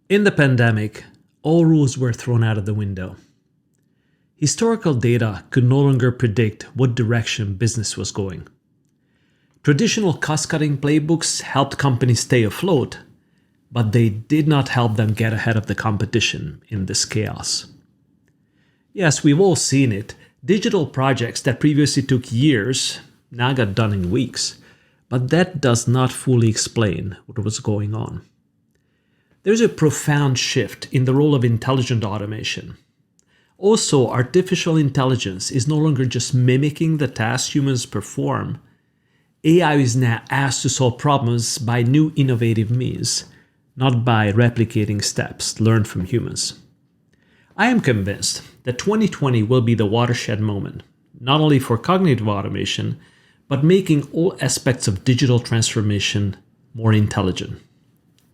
In the pandemic, all rules were thrown out of the window. Historical data could no longer predict what direction business was going. Traditional cost-cutting playbooks helped companies stay afloat, but they did not help them get ahead of the competition in this chaos. Yes, we've all seen it. Digital projects that previously took years now got done in weeks, but that does not fully explain what was going on. There's a profound shift in the role of intelligent automation. Also, artificial intelligence is no longer just mimicking the tasks humans perform. AI is now asked to solve problems by new innovative means, not by replicating steps learned from humans. I am convinced that 2020 will be the watershed moment, not only for cognitive automation, but making all aspects of digital transformation more intelligent.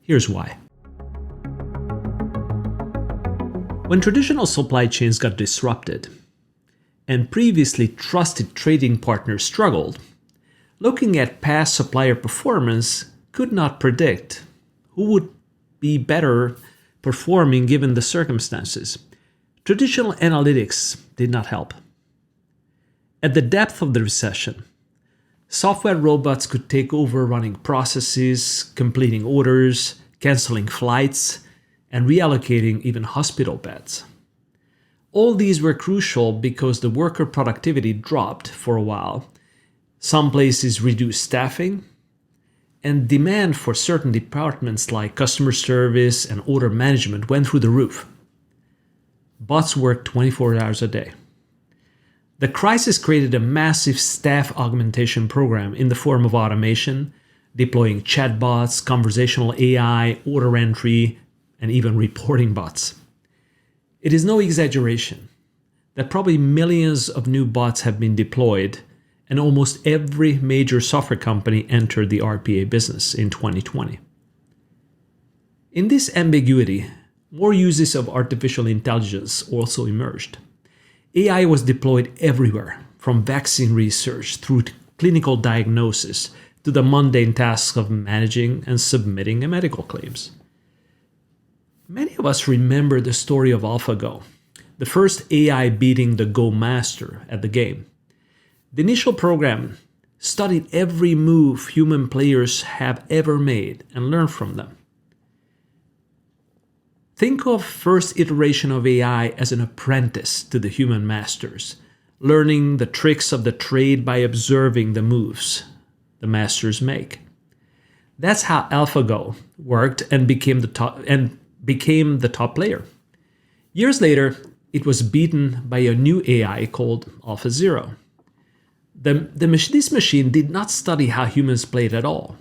Here's why. When traditional supply chains got disrupted and previously trusted trading partners struggled, looking at past supplier performance could not predict who would be better performing given the circumstances. Traditional analytics did not help. At the depth of the recession, software robots could take over running processes, completing orders, canceling flights, and reallocating even hospital beds. All these were crucial because the worker productivity dropped for a while. Some places reduced staffing, and demand for certain departments like customer service and order management went through the roof. Bots worked 24 hours a day. The crisis created a massive staff augmentation program in the form of automation, deploying chatbots, conversational AI, order entry, and even reporting bots. It is no exaggeration that probably millions of new bots have been deployed, and almost every major software company entered the RPA business in 2020. In this ambiguity, more uses of artificial intelligence also emerged. AI was deployed everywhere, from vaccine research through to clinical diagnosis to the mundane tasks of managing and submitting medical claims. Many of us remember the story of AlphaGo, the first AI beating the Go master at the game. The initial program studied every move human players have ever made and learned from them. Think of first iteration of AI as an apprentice to the human masters, learning the tricks of the trade by observing the moves the masters make. That's how AlphaGo worked and became the top player. Years later, it was beaten by a new AI called AlphaZero. This machine did not study how humans played at all.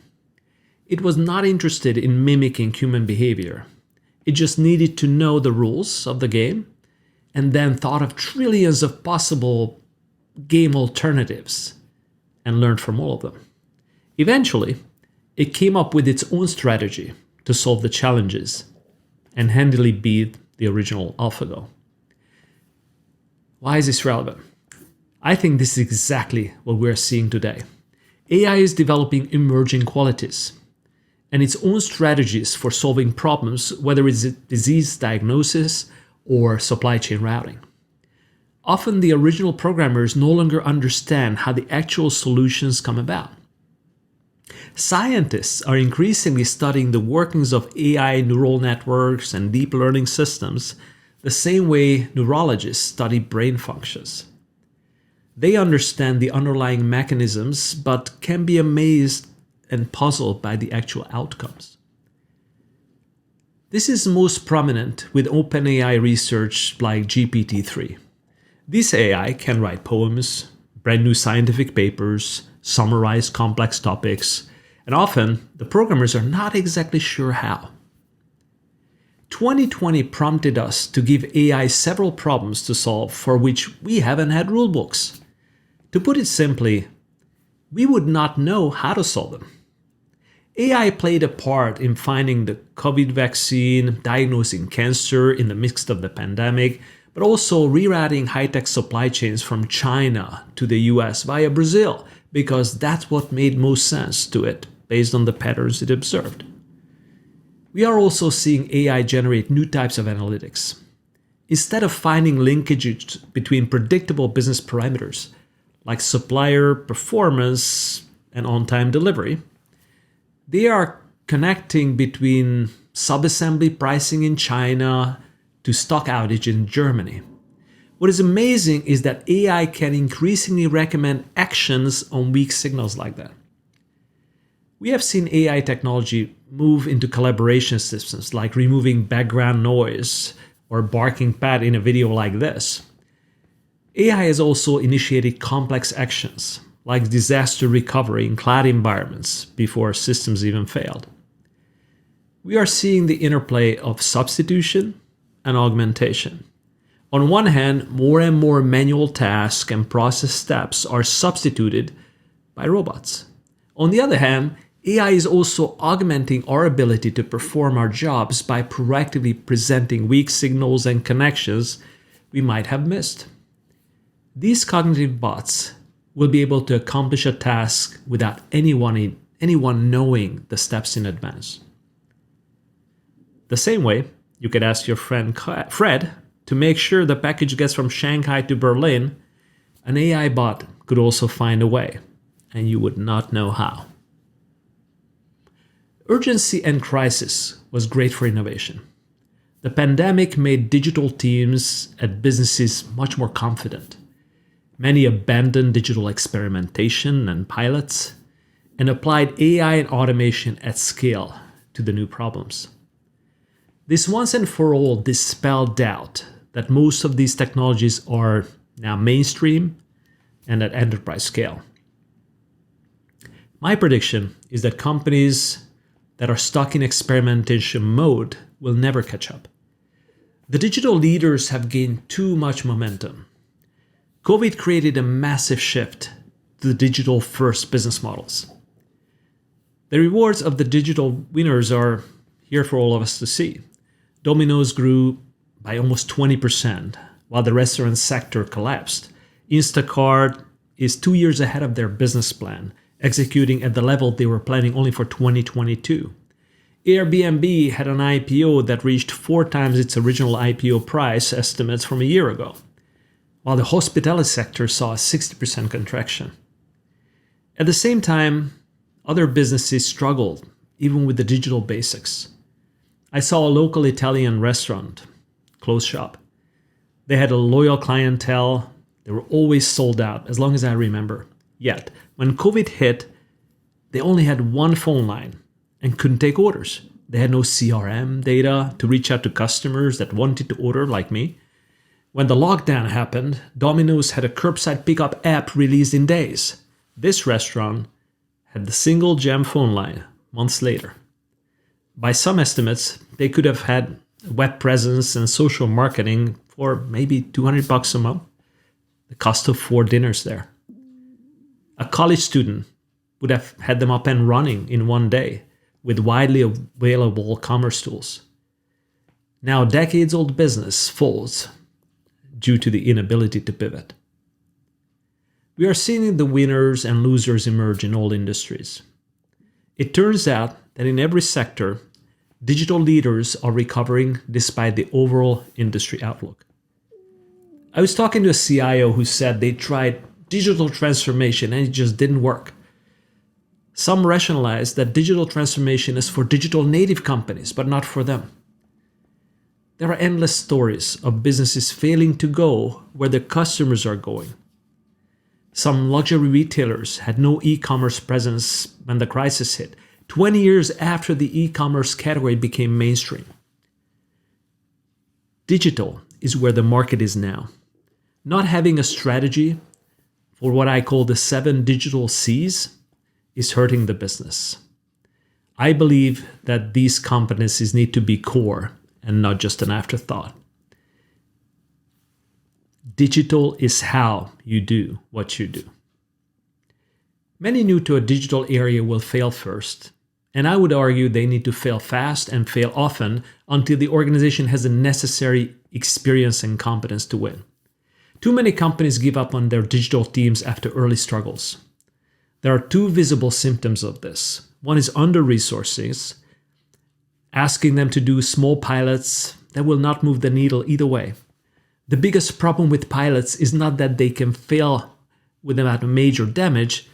It was not interested in mimicking human behavior. It just needed to know the rules of the game and then thought of trillions of possible game alternatives and learned from all of them. Eventually, it came up with its own strategy to solve the challenges and handily beat the original AlphaGo. Why is this relevant? I think this is exactly what we're seeing today. AI is developing emerging qualities and its own strategies for solving problems, whether it's disease diagnosis or supply chain routing. Often the original programmers no longer understand how the actual solutions come about. Scientists are increasingly studying the workings of AI neural networks and deep learning systems the same way neurologists study brain functions. They understand the underlying mechanisms but can be amazed and puzzled by the actual outcomes. This is most prominent with OpenAI research like GPT-3. This AI can write poems, brand new scientific papers, summarize complex topics, and often the programmers are not exactly sure how. 2020 prompted us to give AI several problems to solve for which we haven't had rulebooks. To put it simply, we would not know how to solve them. AI played a part in finding the COVID vaccine, diagnosing cancer in the midst of the pandemic, but also rerouting high-tech supply chains from China to the US via Brazil, because that's what made most sense to it based on the patterns it observed. We are also seeing AI generate new types of analytics. Instead of finding linkages between predictable business parameters, like supplier performance and on-time delivery, they are connecting between subassembly pricing in China to stock outage in Germany. What is amazing is that AI can increasingly recommend actions on weak signals like that. We have seen AI technology move into collaboration systems like removing background noise or barking pad in a video like this. AI has also initiated complex actions like disaster recovery in cloud environments before systems even failed. We are seeing the interplay of substitution and augmentation. On one hand, more and more manual tasks and process steps are substituted by robots. On the other hand, AI is also augmenting our ability to perform our jobs by proactively presenting weak signals and connections we might have missed. These cognitive bots will be able to accomplish a task without anyone knowing the steps in advance. The same way, you could ask your friend Fred to make sure the package gets from Shanghai to Berlin. An AI bot could also find a way, and you would not know how. Urgency and crisis was great for innovation. The pandemic made digital teams at businesses much more confident. Many abandoned digital experimentation and pilots and applied AI and automation at scale to the new problems. This once and for all dispelled doubt that most of these technologies are now mainstream and at enterprise scale. My prediction is that companies that are stuck in experimentation mode will never catch up. The digital leaders have gained too much momentum. COVID created a massive shift to the digital-first business models. The rewards of the digital winners are here for all of us to see. Domino's grew by almost 20%, while the restaurant sector collapsed. Instacart is 2 years ahead of their business plan, executing at the level they were planning only for 2022. Airbnb had an IPO that reached 4 times its original IPO price estimates from a year ago, while the hospitality sector saw a 60% contraction. At the same time, other businesses struggled, even with the digital basics. I saw a local Italian restaurant close shop. They had a loyal clientele. They were always sold out, as long as I remember. Yet, when COVID hit, they only had one phone line and couldn't take orders. They had no CRM data to reach out to customers that wanted to order, like me. When the lockdown happened, Domino's had a curbside pickup app released in days. This restaurant had the single gem phone line months later. By some estimates, they could have had web presence and social marketing for maybe $200 a month, the cost of 4 dinners there. A college student would have had them up and running in one day with widely available commerce tools. Now, decades-old business folds due to the inability to pivot. We are seeing the winners and losers emerge in all industries. It turns out that in every sector, digital leaders are recovering despite the overall industry outlook. I was talking to a CIO who said they tried digital transformation and it just didn't work. Some rationalized that digital transformation is for digital native companies, but not for them. There are endless stories of businesses failing to go where their customers are going. Some luxury retailers had no e-commerce presence when the crisis hit, 20 years after the e-commerce category became mainstream. Digital is where the market is now. Not having a strategy for what I call the 7 digital C's is hurting the business. I believe that these competencies need to be core and not just an afterthought. Digital is how you do what you do. Many new to a digital area will fail first, and I would argue they need to fail fast and fail often until the organization has the necessary experience and competence to win. Too many companies give up on their digital teams after early struggles. There are 2 visible symptoms of this. One is under-resourcing, asking them to do small pilots that will not move the needle either way. The biggest problem with pilots is not that they can fail without major damage,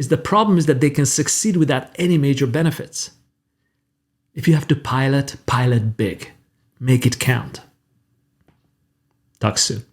the problem is that they can succeed without any major benefits. If you have to pilot, pilot big. Make it count. Talk soon.